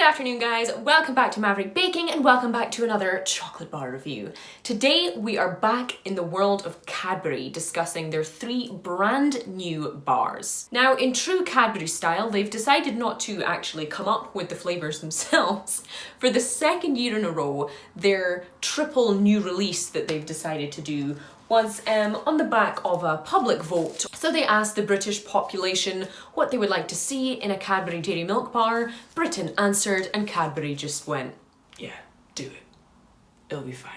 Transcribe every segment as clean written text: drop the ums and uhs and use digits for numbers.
afternoon guys, welcome back to Maverick Baking and welcome back to another chocolate bar review. Today we are back in the world of Cadbury discussing their 3 brand new bars. Now in true Cadbury style, they've decided not to actually come up with the flavours themselves. For the second year in a row, their triple new release that they've decided to do was on the back of a public vote. So they asked the British population what they would like to see in a Cadbury Dairy Milk bar. Britain answered and Cadbury just went, yeah, do it. It'll be fine.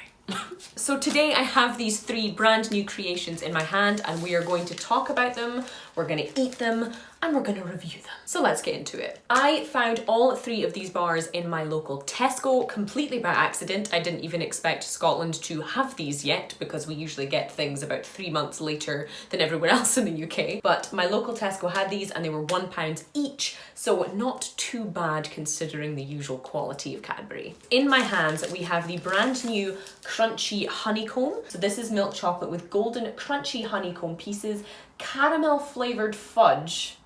So today I have these 3 brand new creations in my hand and we are going to talk about them, we're going to eat them, and we're going to review them. So let's get into it. I found all 3 of these bars in my local Tesco completely by accident. I didn't even expect Scotland to have these yet because we usually get things about 3 months later than everywhere else in the UK. But my local Tesco had these and they were £1 each, so not too bad considering the usual quality of Cadbury. In my hands we have the brand new Crunchy Honeycomb. So this is milk chocolate with golden crunchy honeycomb pieces, caramel flavoured fudge,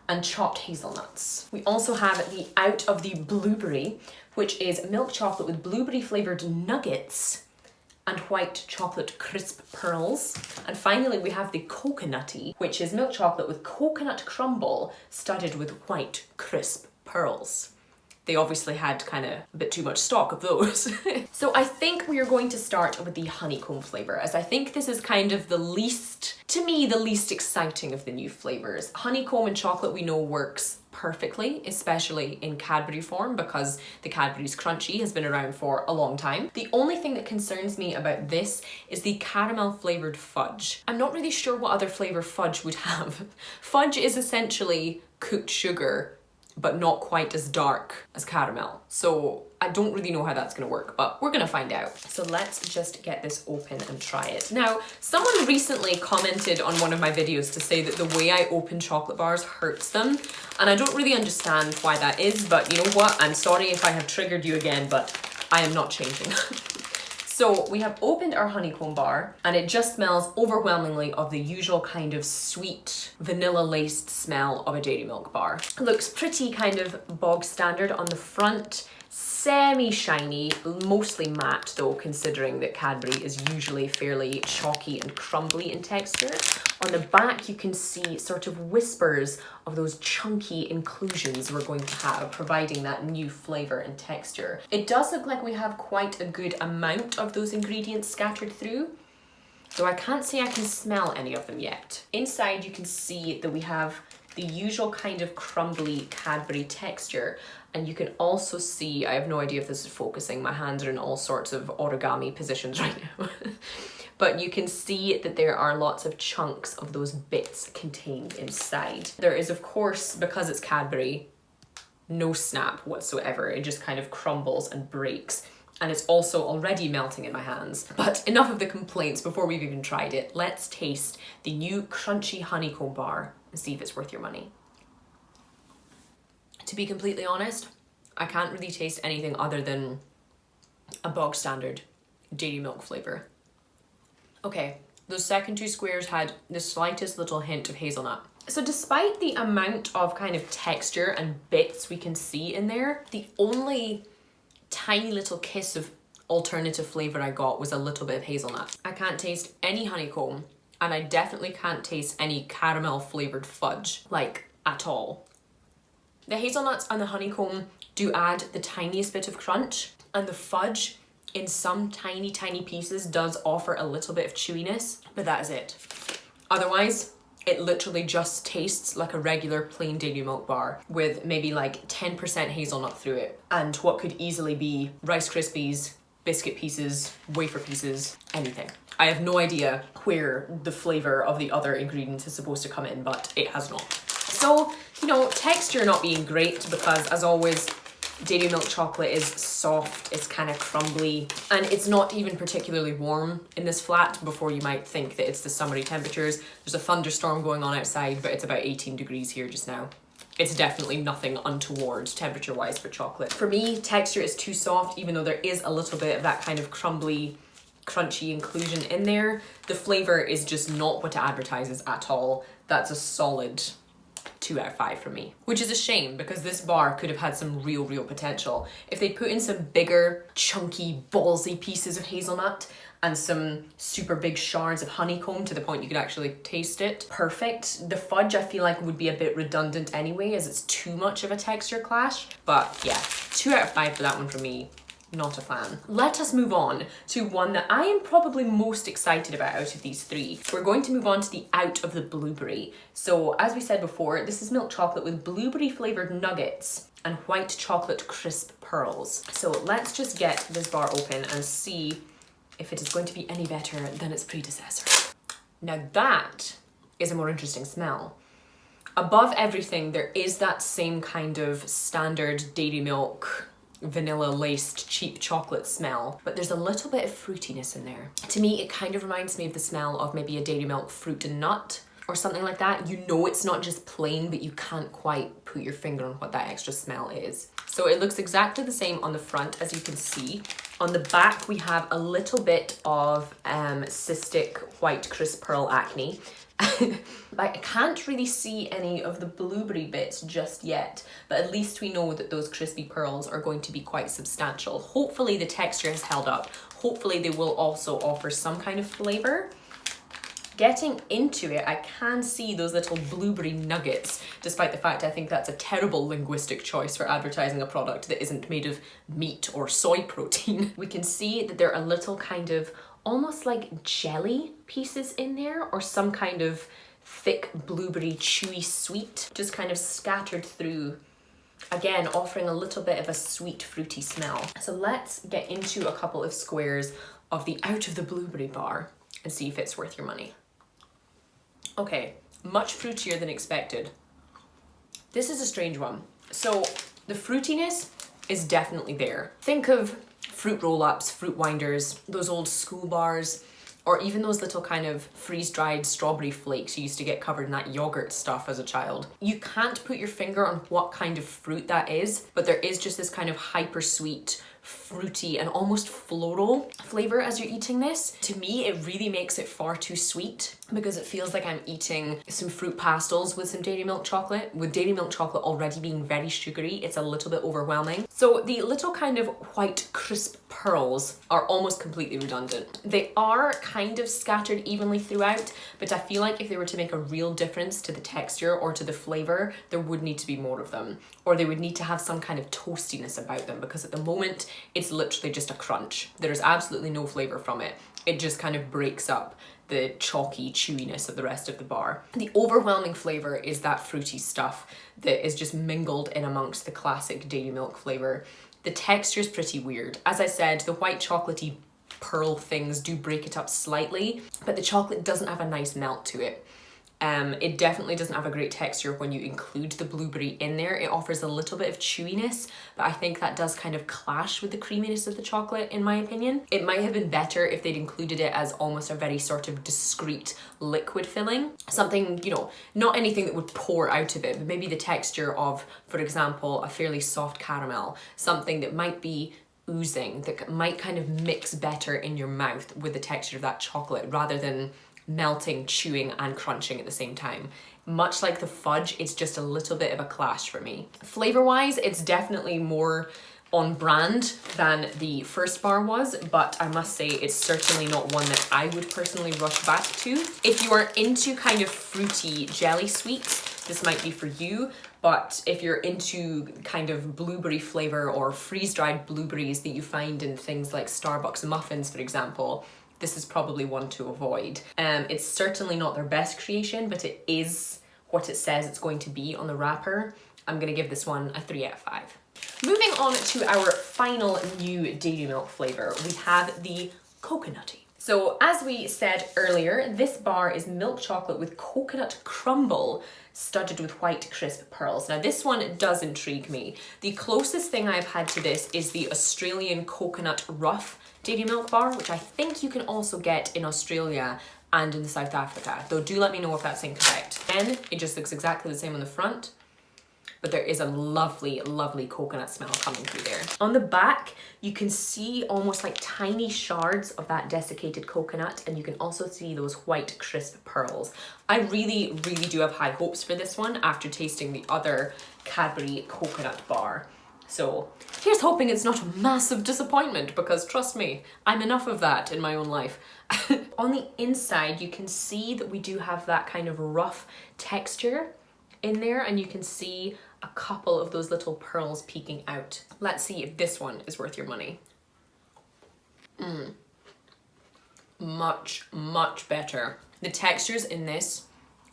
and chopped hazelnuts. We also have the Out of the Blueberry, which is milk chocolate with blueberry flavoured nuggets and white chocolate crisp pearls. And finally we have the Coconutty, which is milk chocolate with coconut crumble studded with white crisp pearls. They obviously had kind of a bit too much stock of those. So I think we are going to start with the honeycomb flavour, as I think this is kind of the least, to me, the least exciting of the new flavours. Honeycomb and chocolate we know works perfectly, especially in Cadbury form because the Cadbury's Crunchy has been around for a long time. The only thing that concerns me about this is the caramel flavoured fudge. I'm not really sure what other flavour fudge would have. Fudge is essentially cooked sugar, but not quite as dark as caramel. So I don't really know how that's gonna work, but we're gonna find out. So let's just get this open and try it. Now, someone recently commented on one of my videos to say that the way I open chocolate bars hurts them, and I don't really understand why that is, but you know what? I'm sorry if I have triggered you again, but I am not changing. So we have opened our honeycomb bar and it just smells overwhelmingly of the usual kind of sweet vanilla laced smell of a dairy milk bar. It looks pretty kind of bog standard on the front, semi-shiny, mostly matte though, considering that Cadbury is usually fairly chalky and crumbly in texture. On the back you can see sort of whispers of those chunky inclusions we're going to have, providing that new flavour and texture. It does look like we have quite a good amount of those ingredients scattered through, though I can't say I can smell any of them yet. Inside you can see that we have the usual kind of crumbly Cadbury texture, and you can also see, I have no idea if this is focusing, my hands are in all sorts of origami positions right now. But you can see that there are lots of chunks of those bits contained inside. There is, of course, because it's Cadbury, no snap whatsoever. It just kind of crumbles and breaks. And it's also already melting in my hands. But enough of the complaints before we've even tried it. Let's taste the new Crunchy Honeycomb Bar and see if it's worth your money. To be completely honest, I can't really taste anything other than a bog standard dairy milk flavour. Okay, those second 2 squares had the slightest little hint of hazelnut. So despite the amount of kind of texture and bits we can see in there, the only tiny little kiss of alternative flavour I got was a little bit of hazelnut. I can't taste any honeycomb, and I definitely can't taste any caramel flavoured fudge, like at all. The hazelnuts and the honeycomb do add the tiniest bit of crunch, and the fudge in some tiny pieces does offer a little bit of chewiness, but that is it. Otherwise, it literally just tastes like a regular plain dairy milk bar with maybe like 10% hazelnut through it and what could easily be Rice Krispies, biscuit pieces, wafer pieces, anything. I have no idea where the flavour of the other ingredients is supposed to come in, but it has not. So, you know, texture not being great because, as always, dairy milk chocolate is soft, it's kind of crumbly, and it's not even particularly warm in this flat before you might think that it's the summery temperatures. There's a thunderstorm going on outside, but it's about 18 degrees here just now. It's definitely nothing untoward temperature-wise for chocolate. For me, texture is too soft, even though there is a little bit of that kind of crumbly, crunchy inclusion in there. The flavour is just not what it advertises at all. That's a solid 2 out of 5 for me. Which is a shame because this bar could have had some real potential. If they put in some bigger, chunky, ballsy pieces of hazelnut and some super big shards of honeycomb to the point you could actually taste it, perfect. The fudge I feel like would be a bit redundant anyway as it's too much of a texture clash. But yeah, 2 out of 5 for that one for me. Not a fan. Let us move on to one that I am probably most excited about out of these three. We're going to move on to the Out of the Blueberry. So as we said before, this is milk chocolate with blueberry flavored nuggets and white chocolate crisp pearls. So let's just get this bar open and see if it is going to be any better than its predecessor. Now that is a more interesting smell. Above everything, there is that same kind of standard dairy milk, vanilla laced cheap chocolate smell, but there's a little bit of fruitiness in there. To me, it kind of reminds me of the smell of maybe a dairy milk fruit and nut or something like that. You know it's not just plain, but you can't quite put your finger on what that extra smell is. So it looks exactly the same on the front, as you can see. On the back, we have a little bit of cystic white crisp pearl acne. I can't really see any of the blueberry bits just yet, but at least we know that those crispy pearls are going to be quite substantial. Hopefully the texture has held up. Hopefully they will also offer some kind of flavor. Getting into it, I can see those little blueberry nuggets, despite the fact I think that's a terrible linguistic choice for advertising a product that isn't made of meat or soy protein. We can see that there are little kind of almost like jelly pieces in there, or some kind of thick blueberry chewy sweet just kind of scattered through, again offering a little bit of a sweet fruity smell. So let's get into a couple of squares of the Out of the Blueberry bar and see if it's worth your money. Okay, much fruitier than expected. This is a strange one. So the fruitiness is definitely there. Think of fruit roll-ups, fruit winders, those old school bars, or even those little kind of freeze-dried strawberry flakes you used to get covered in that yogurt stuff as a child. You can't put your finger on what kind of fruit that is, but there is just this kind of hyper sweet, fruity and almost floral flavor as you're eating this. To me, it really makes it far too sweet because it feels like I'm eating some fruit pastels with some dairy milk chocolate. With dairy milk chocolate already being very sugary, it's a little bit overwhelming. So the little kind of white crisp pearls are almost completely redundant. They are kind of scattered evenly throughout, but I feel like if they were to make a real difference to the texture or to the flavor, there would need to be more of them, or they would need to have some kind of toastiness about them, because at the moment it's literally just a crunch. There's absolutely no flavor from it. It just kind of breaks up the chalky chewiness of the rest of the bar. The overwhelming flavor is that fruity stuff that is just mingled in amongst the classic dairy milk flavor. The texture's pretty weird. As I said, the white chocolatey pearl things do break it up slightly, but the chocolate doesn't have a nice melt to it. It definitely doesn't have a great texture when you include the blueberry in there. It offers a little bit of chewiness, but I think that does kind of clash with the creaminess of the chocolate, in my opinion. It might have been better if they'd included it as almost a very sort of discreet liquid filling. Something, you know, not anything that would pour out of it, but maybe the texture of, for example, a fairly soft caramel. Something that might be oozing, that might kind of mix better in your mouth with the texture of that chocolate, rather than melting, chewing and crunching at the same time. Much like the fudge, it's just a little bit of a clash for me. Flavor wise, it's definitely more on brand than the first bar was, but I must say it's certainly not one that I would personally rush back to. If you are into kind of fruity jelly sweets, this might be for you, but if you're into kind of blueberry flavor or freeze-dried blueberries that you find in things like Starbucks muffins, for example, this is probably one to avoid. It's certainly not their best creation, but it is what it says it's going to be on the wrapper. I'm gonna give this one a 3 out of 5. Moving on to our final new dairy milk flavor, we have the Coconutty. So as we said earlier, this bar is milk chocolate with coconut crumble studded with white crisp pearls. Now this one does intrigue me. The closest thing I've had to this is the Australian coconut rough dairy milk bar, which I think you can also get in Australia and in South Africa, though do let me know if that's incorrect. Again, it just looks exactly the same on the front. but there is a lovely, lovely coconut smell coming through there. On the back, you can see almost like tiny shards of that desiccated coconut, and you can also see those white crisp pearls. I really, really do have high hopes for this one after tasting the other Cadbury coconut bar. So here's hoping it's not a massive disappointment, because trust me, I'm enough of that in my own life. On the inside, you can see that we do have that kind of rough texture in there, and you can see a couple of those little pearls peeking out. Let's see if this one is worth your money. Much, much better. The textures in this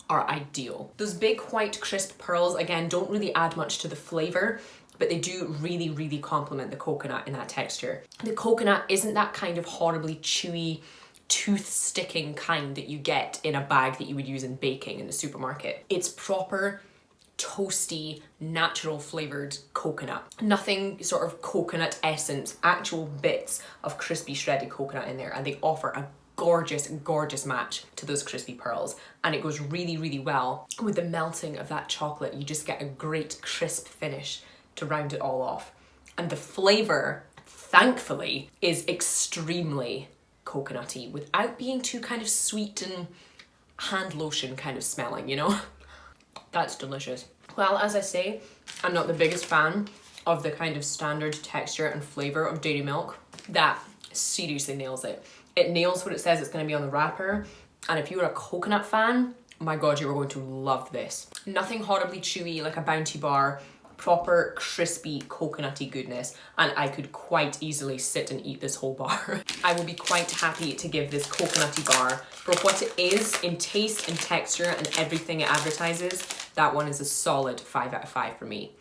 are ideal. Those big white crisp pearls, again, don't really add much to the flavor, but they do really, really complement the coconut in that texture. The coconut isn't that kind of horribly chewy, tooth-sticking kind that you get in a bag that you would use in baking in the supermarket. It's proper, toasty, natural flavored coconut. Nothing sort of coconut essence, actual bits of crispy shredded coconut in there, and they offer a gorgeous, gorgeous match to those crispy pearls, and it goes really, really well with the melting of that chocolate. You just get a great crisp finish to round it all off. And the flavor, thankfully, is extremely coconutty without being too kind of sweet and hand lotion kind of smelling, you know? That's delicious. Well, as I say, I'm not the biggest fan of the kind of standard texture and flavor of dairy milk. That seriously nails it. It nails what it says it's going to be on the wrapper, and if you're a coconut fan, my god, you are going to love this. Nothing horribly chewy like a Bounty bar, proper crispy coconutty goodness, and I could quite easily sit and eat this whole bar. I will be quite happy to give this coconutty bar for what it is in taste and texture and everything it advertises. That one is a solid 5 out of 5 for me.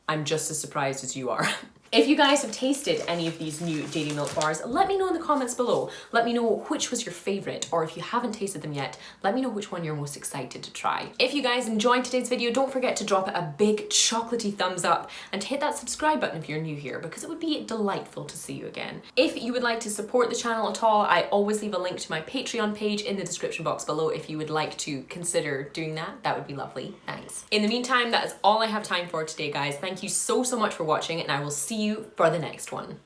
I'm just as surprised as you are. If you guys have tasted any of these new dairy milk bars, let me know in the comments below. Let me know which was your favorite, or if you haven't tasted them yet, let me know which one you're most excited to try. If you guys enjoyed today's video, don't forget to drop it a big chocolatey thumbs up and hit that subscribe button if you're new here, because it would be delightful to see you again. If you would like to support the channel at all, I always leave a link to my Patreon page in the description box below if you would like to consider doing that. That would be lovely. Thanks. In the meantime, that is all I have time for today, guys. Thank you so much for watching, and I will see you for the next one.